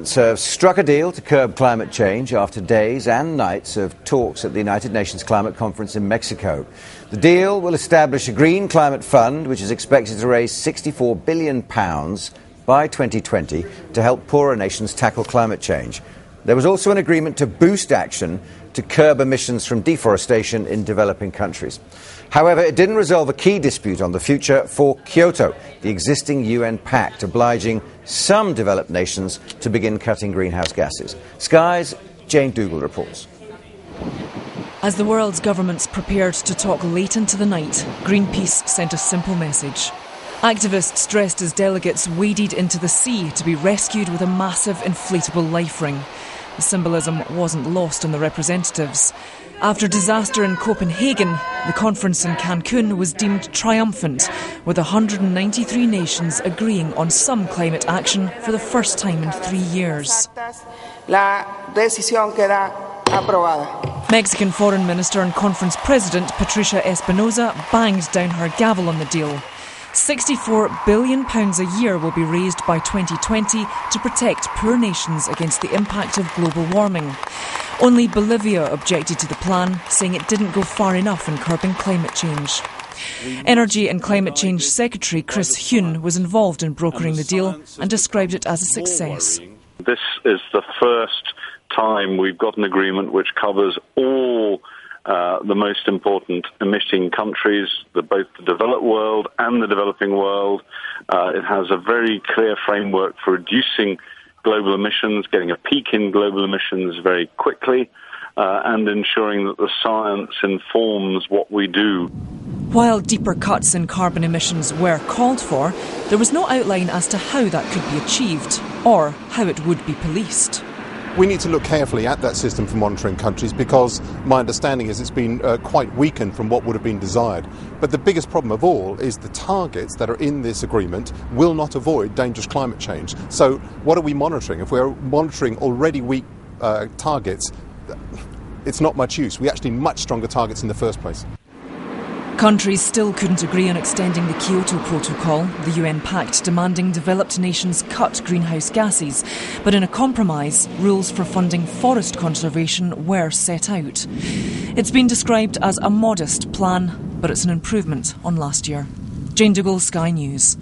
Have struck a deal to curb climate change after days and nights of talks at the United Nations Climate Conference in Mexico. The deal will establish a green climate fund which is expected to raise £64 billion by 2020 to help poorer nations tackle climate change. There was also an agreement to boost action to curb emissions from deforestation in developing countries. However, it didn't resolve a key dispute on the future for Kyoto, the existing UN pact obliging some developed nations to begin cutting greenhouse gases. Sky's Jane Dougal reports. As the world's governments prepared to talk late into the night, Greenpeace sent a simple message. Activists dressed as delegates waded into the sea to be rescued with a massive inflatable life ring. The symbolism wasn't lost on the representatives. After disaster in Copenhagen, the conference in Cancun was deemed triumphant, with 193 nations agreeing on some climate action for the first time in 3 years. Mexican Foreign Minister and Conference President Patricia Espinosa banged down her gavel on the deal. £64 billion a year will be raised by 2020 to protect poor nations against the impact of global warming. Only Bolivia objected to the plan, saying it didn't go far enough in curbing climate change. Energy and Climate Change Secretary Chris Huhne was involved in brokering the deal and described it as a success. This is the first time we've got an agreement which covers all the most important emitting countries, both the developed world and the developing world. It has a very clear framework for reducing global emissions, getting a peak in global emissions very quickly, and ensuring that the science informs what we do. While deeper cuts in carbon emissions were called for, there was no outline as to how that could be achieved or how it would be policed. We need to look carefully at that system for monitoring countries because my understanding is it's been quite weakened from what would have been desired. But the biggest problem of all is the targets that are in this agreement will not avoid dangerous climate change. So what are we monitoring? If we're monitoring already weak targets, it's not much use. We actually need much stronger targets in the first place. Countries still couldn't agree on extending the Kyoto Protocol, the UN pact demanding developed nations cut greenhouse gases. But in a compromise, rules for funding forest conservation were set out. It's been described as a modest plan, but it's an improvement on last year. Jane Dougal, Sky News.